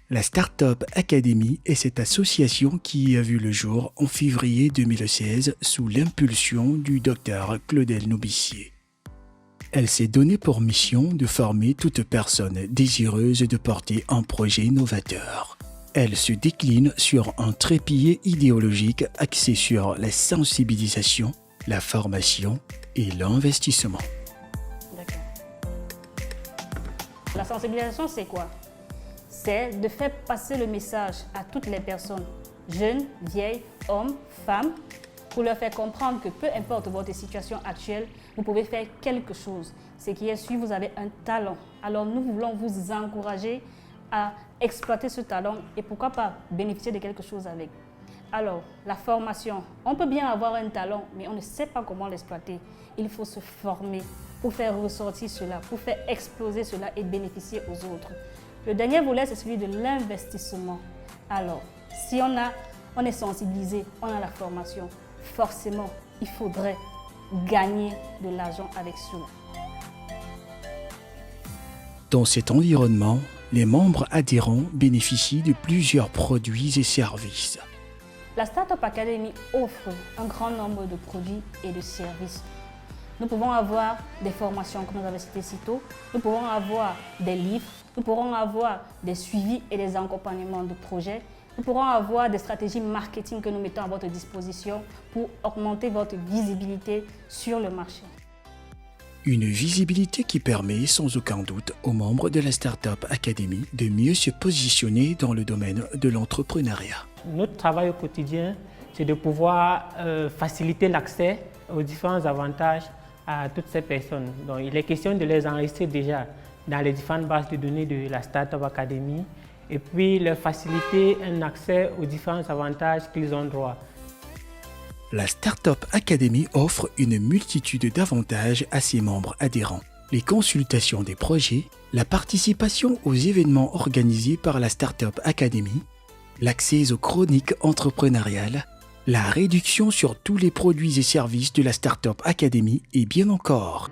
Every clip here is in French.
La Startup Academy est cette association qui a vu le jour en février 2016 sous l'impulsion du Dr Claudel Noubicier. Elle s'est donnée pour mission de former toute personne désireuse de porter un projet novateur. Elle se décline sur un trépied idéologique axé sur la sensibilisation, la formation et l'investissement. D'accord. La sensibilisation, c'est quoi? C'est de faire passer le message à toutes les personnes, jeunes, vieilles, hommes, femmes, pour leur faire comprendre que peu importe votre situation actuelle, vous pouvez faire quelque chose. Ce qui est sûr, vous avez un talent. Alors nous voulons vous encourager à exploiter ce talent et pourquoi pas bénéficier de quelque chose avec. Alors, la formation, on peut bien avoir un talent, mais on ne sait pas comment l'exploiter. Il faut se former pour faire ressortir cela, pour faire exploser cela et bénéficier aux autres. Le dernier volet, c'est celui de l'investissement. Alors, si on est sensibilisé, on a la formation, forcément, il faudrait gagner de l'argent avec cela. Dans cet environnement, les membres adhérents bénéficient de plusieurs produits et services. La Startup Academy offre un grand nombre de produits et de services. Nous pouvons avoir des formations, comme vous avez cité si tôt. Nous pouvons avoir des livres. Nous pourrons avoir des suivis et des accompagnements de projets. Nous pourrons avoir des stratégies marketing que nous mettons à votre disposition pour augmenter votre visibilité sur le marché. Une visibilité qui permet sans aucun doute aux membres de la Startup Academy de mieux se positionner dans le domaine de l'entrepreneuriat. Notre travail au quotidien, c'est de pouvoir faciliter l'accès aux différents avantages à toutes ces personnes. Donc, il est question de les enregistrer déjà dans les différentes bases de données de la Startup Academy et puis leur faciliter un accès aux différents avantages qu'ils ont droit. La Startup Academy offre une multitude d'avantages à ses membres adhérents. Les consultations des projets, la participation aux événements organisés par la Startup Academy, l'accès aux chroniques entrepreneuriales, la réduction sur tous les produits et services de la Startup Academy et bien encore.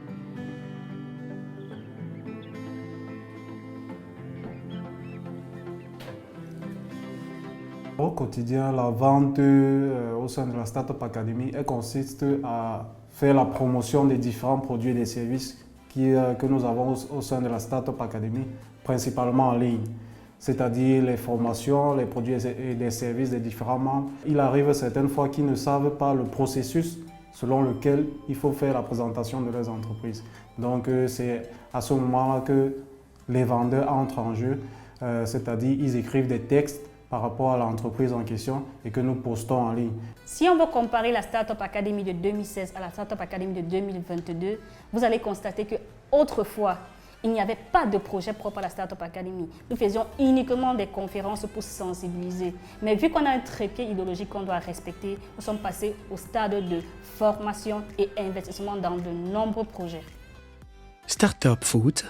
Au quotidien, la vente au sein de la Startup Academy elle consiste à faire la promotion des différents produits et des services que nous avons au sein de la Startup Academy, principalement en ligne, c'est-à-dire les formations, les produits et des services des différents membres. Il arrive certaines fois qu'ils ne savent pas le processus selon lequel il faut faire la présentation de leurs entreprises. Donc c'est à ce moment-là que les vendeurs entrent en jeu, c'est-à-dire ils écrivent des textes par rapport à l'entreprise en question et que nous postons en ligne. Si on veut comparer la Startup Academy de 2016 à la Startup Academy de 2022, vous allez constater qu'autrefois, il n'y avait pas de projet propre à la Startup Academy. Nous faisions uniquement des conférences pour sensibiliser. Mais vu qu'on a un trépied idéologique qu'on doit respecter, nous sommes passés au stade de formation et investissement dans de nombreux projets. Startup Food,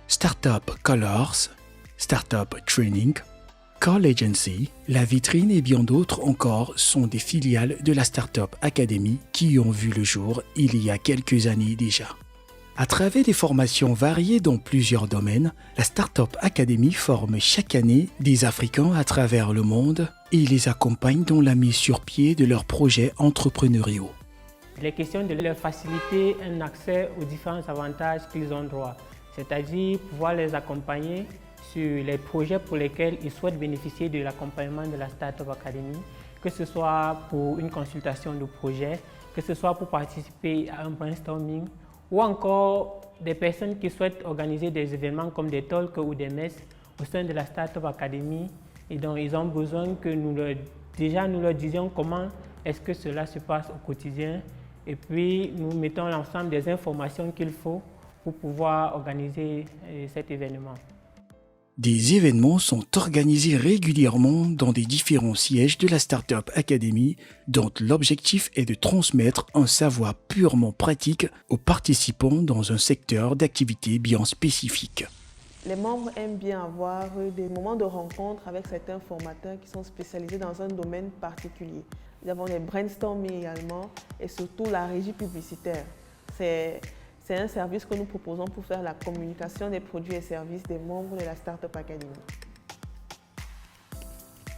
Startup Colors, Startup Training, Call Agency, La Vitrine et bien d'autres encore sont des filiales de la Startup Academy qui ont vu le jour il y a quelques années déjà. À travers des formations variées dans plusieurs domaines, la Startup Academy forme chaque année des Africains à travers le monde et les accompagne dans la mise sur pied de leurs projets entrepreneuriaux. Il est question de leur faciliter un accès aux différents avantages qu'ils ont droit, c'est-à-dire pouvoir les accompagner sur les projets pour lesquels ils souhaitent bénéficier de l'accompagnement de la Startup Academy, que ce soit pour une consultation de projet, que ce soit pour participer à un brainstorming, ou encore des personnes qui souhaitent organiser des événements comme des talks ou des messes au sein de la Startup Academy et dont ils ont besoin que nous leur disions comment est-ce que cela se passe au quotidien et puis nous mettons l'ensemble des informations qu'il faut pour pouvoir organiser cet événement. Des événements sont organisés régulièrement dans des différents sièges de la Startup Academy dont l'objectif est de transmettre un savoir purement pratique aux participants dans un secteur d'activité bien spécifique. Les membres aiment bien avoir des moments de rencontre avec certains formateurs qui sont spécialisés dans un domaine particulier. Nous avons des brainstorming également et surtout la régie publicitaire. C'est un service que nous proposons pour faire la communication des produits et services des membres de la Startup Academy.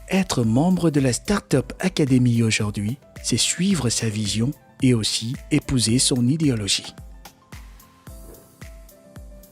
Être membre de la Startup Academy aujourd'hui, c'est suivre sa vision et aussi épouser son idéologie.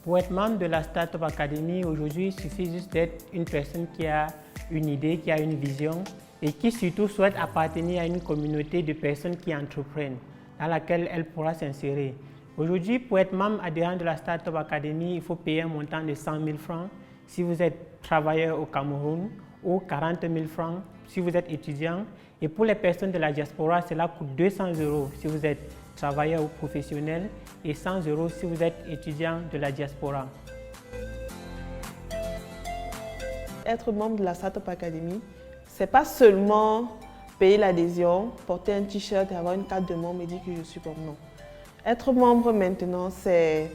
Pour être membre de la Startup Academy, aujourd'hui, il suffit juste d'être une personne qui a une idée, qui a une vision et qui surtout souhaite appartenir à une communauté de personnes qui entreprennent, dans laquelle elle pourra s'insérer. Aujourd'hui, pour être membre adhérent de la Startup Academy, il faut payer un montant de 100 000 francs si vous êtes travailleur au Cameroun ou 40 000 francs si vous êtes étudiant. Et pour les personnes de la diaspora, cela coûte 200 € si vous êtes travailleur ou professionnel et 100 € si vous êtes étudiant de la diaspora. Être membre de la Startup Academy, c'est pas seulement payer l'adhésion, porter un t-shirt et avoir une carte de membre et dire que je suis membre. Non. Être membre maintenant, c'est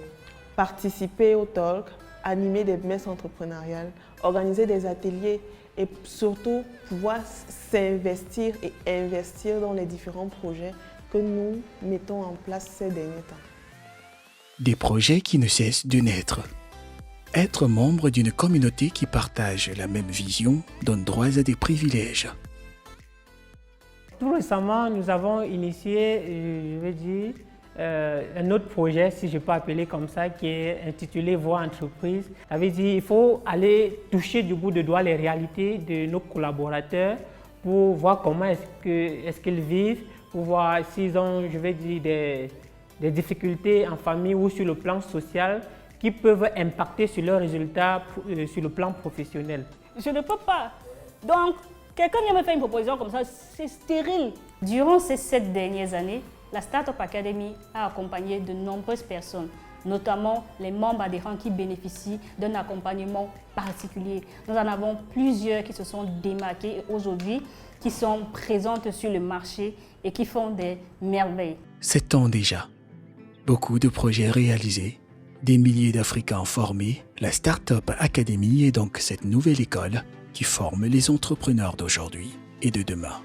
participer au talk, animer des messes entrepreneuriales, organiser des ateliers et surtout pouvoir s'investir et investir dans les différents projets que nous mettons en place ces derniers temps. Des projets qui ne cessent de naître. Être membre d'une communauté qui partage la même vision donne droit à des privilèges. Tout récemment, nous avons initié, un autre projet, si je peux appeler comme ça, qui est intitulé Voix Entreprise. Ça veut dire qu'il faut aller toucher du bout de doigt les réalités de nos collaborateurs pour voir comment est-ce qu'ils vivent, pour voir s'ils ont, des difficultés en famille ou sur le plan social qui peuvent impacter sur leurs résultats sur le plan professionnel. Je ne peux pas. Donc, quelqu'un vient me faire une proposition comme ça, c'est stérile. Durant ces 7 dernières années, la Startup Academy a accompagné de nombreuses personnes, notamment les membres adhérents qui bénéficient d'un accompagnement particulier. Nous en avons plusieurs qui se sont démarqués et aujourd'hui qui sont présentes sur le marché et qui font des merveilles. 7 ans déjà. Beaucoup de projets réalisés, des milliers d'Africains formés. La Startup Academy est donc cette nouvelle école qui forme les entrepreneurs d'aujourd'hui et de demain.